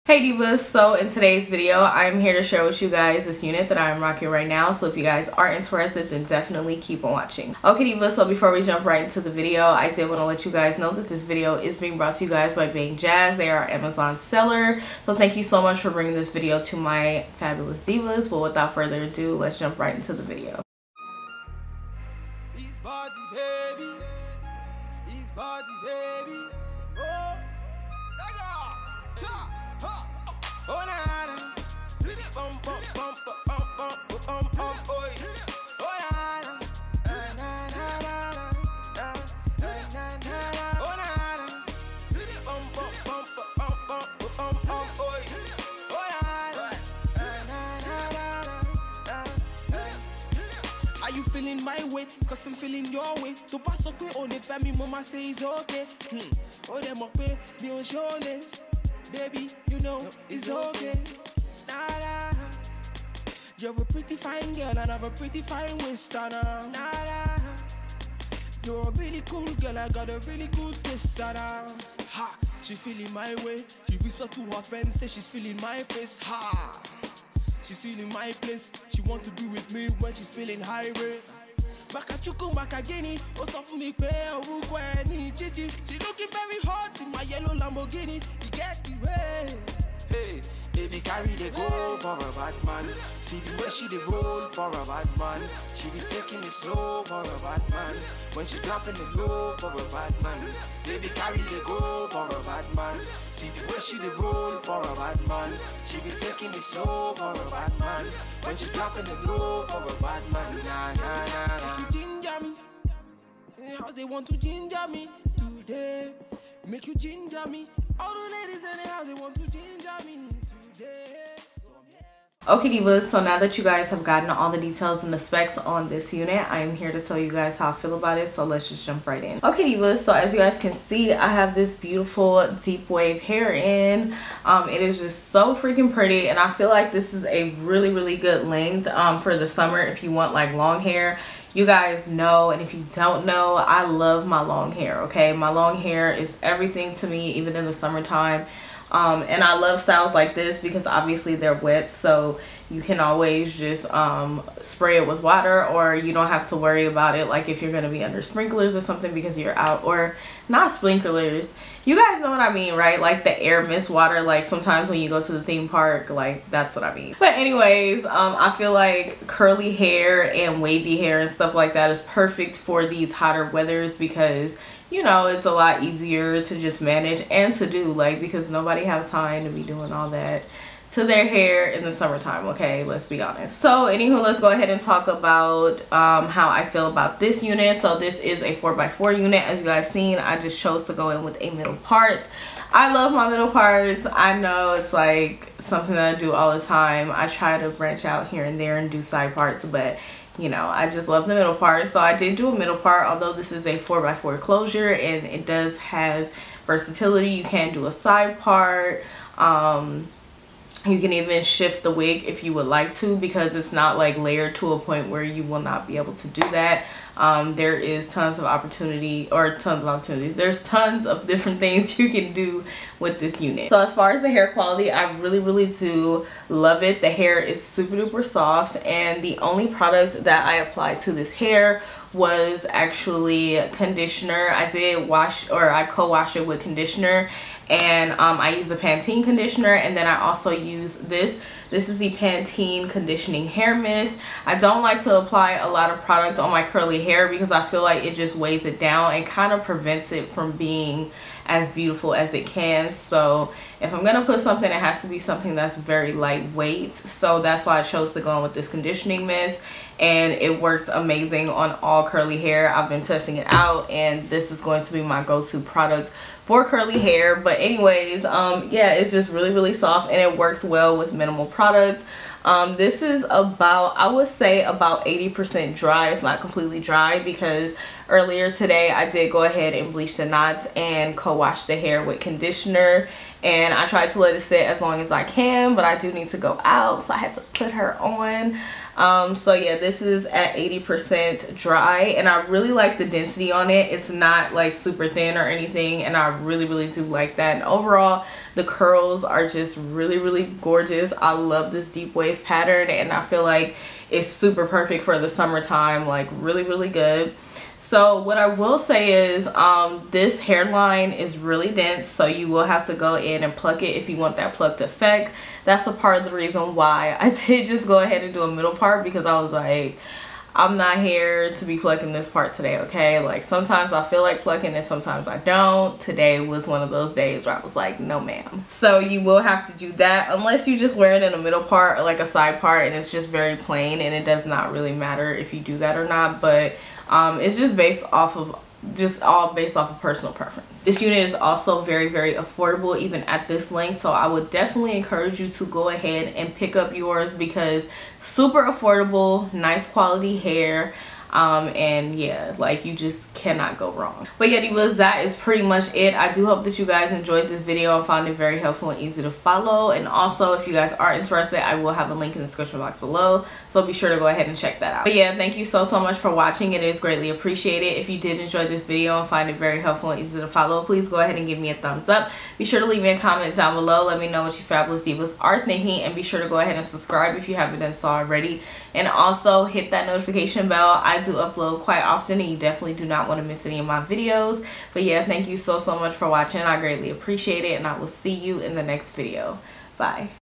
Hey divas, so in today's video I'm here to share with you guys this unit that I'm rocking right now. So if you guys are interested, then definitely keep on watching. Okay divas, so before we jump right into the video, I did want to let you guys know that this video is being brought to you guys by Bang Jazz. They are Amazon seller, so thank you so much for bringing this video to my fabulous divas. But without further ado, let's jump right into the video. His body baby, his body baby, oh, oh na na, bum bum bum bum bum bum bum, oi, oh na na, na na na na, oh na na, bum bum bum bum bum bum bum, oi, oh na na. Are you feeling my way? Cause I'm feeling your way. To pass up on the family, mama say it's okay. Oh them up me on show name. Baby, you know it's okay. Nah, nah. You're a pretty fine girl and I have a pretty fine waist. Nah, nah. You're a really cool girl, I got a really good taste. Nah. Ha, she feeling my way. She whisper to her friends, say she's feeling my face. Ha, she's feeling my place. She want to be with me when she's feeling high rate. Bakachuku Makagini, oh soft me pay a Rukweni Gigi. She looking very hot in my yellow Lamborghini. You get the way. Hey, baby carry the go for a bad man. See the way she the roll for a bad man. She be taking it slow for a bad man. When she dropping the low for a bad man. Baby carry the go for a bad man. See the way she the roll for a bad man. She be taking it slow for a bad man. When she dropping the low for a bad man. Nah, nah, nah, nah. You ginger me. How they want to ginger me today. Make you ginger me. All the ladies in the house, they want to ginger me today. Okay divas, so now that you guys have gotten all the details and the specs on this unit, I am here to tell you guys how I feel about it, so let's just jump right in. Okay divas, so as you guys can see, I have this beautiful deep wave hair in. It is just so freaking pretty, and I feel like this is a really good length for the summer if you want like long hair. You guys know, and if you don't know, I love my long hair. Okay, my long hair is everything to me, even in the summertime. And I love styles like this because obviously they're wet, so you can always just spray it with water, or you don't have to worry about it like if you're going to be under sprinklers or something because you're out, or not sprinklers. You guys know what I mean, right? Like the air mist water, like sometimes when you go to the theme park, like that's what I mean. But anyways, I feel like curly hair and wavy hair and stuff like that is perfect for these hotter weathers because, you know, it's a lot easier to just manage and to do, like, because nobody has time to be doing all that to their hair in the summertime. Okay, let's be honest. So anywho, let's go ahead and talk about how I feel about this unit. So this is a 4x4 unit. As you guys seen, I just chose to go in with a middle part. I love my middle parts. I know it's like something that I do all the time. I try to branch out here and there and do side parts, but you know, I just love the middle part. So I did do a middle part, although this is a 4x4 closure and it does have versatility. You can do a side part. You can even shift the wig if you would like to, because it's not like layered to a point where you will not be able to do that. There is tons of opportunity, there's tons of different things you can do with this unit. So as far as the hair quality, I really do love it. The hair is super duper soft, and the only product that I applied to this hair was actually conditioner. I did wash, or I co-wash it with conditioner, and I use the Pantene conditioner, and then I also use this. This is the Pantene conditioning hair mist. I don't like to apply a lot of products on my curly hair because I feel like it just weighs it down and kind of prevents it from being as beautiful as it can. So if I'm gonna put something, it has to be something that's very lightweight. So that's why I chose to go in with this conditioning mist, and it works amazing on all curly hair. I've been testing it out, and this is going to be my go-to product for curly hair. But anyways, yeah, it's just really soft, and it works well with minimal products. This is about, I would say about 80% dry. It's not completely dry because earlier today I did go ahead and bleach the knots and co-wash the hair with conditioner, and I tried to let it sit as long as I can, but I do need to go out, so I had to put her on. So yeah, this is at 80% dry, and I really like the density on it. It's not like super thin or anything, and I really do like that. And overall, the curls are just really gorgeous. I love this deep wave pattern, and I feel like it's super perfect for the summertime, like really good. So what I will say is this hairline is really dense, so you will have to go in and pluck it if you want that plucked effect. That's a part of the reason why I did just go ahead and do a middle part, because I was like, I'm not here to be plucking this part today, okay? Like, sometimes I feel like plucking it, sometimes I don't. Today was one of those days where I was like, no ma'am. So you will have to do that, unless you just wear it in a middle part or like a side part and it's just very plain, and it does not really matter if you do that or not. But it's just based off of all based off of personal preference. This unit is also very affordable even at this length, so I would definitely encourage you to go ahead and pick up yours, because super affordable, nice quality hair, and yeah, like, you just cannot go wrong. But yeah, divas, that is pretty much it. I do hope that you guys enjoyed this video and found it very helpful and easy to follow. And also, if you guys are interested, I will have a link in the description box below, so be sure to go ahead and check that out. But yeah, thank you so much for watching. It is greatly appreciated. If you did enjoy this video and find it very helpful and easy to follow, please go ahead and give me a thumbs up. Be sure to leave me a comment down below. Let me know what you fabulous divas are thinking, and be sure to go ahead and subscribe if you haven't done so already. And also hit that notification bell. I do upload quite often, and you definitely do not want to miss any of my videos. But yeah, thank you so much for watching. I greatly appreciate it, and I will see you in the next video. Bye.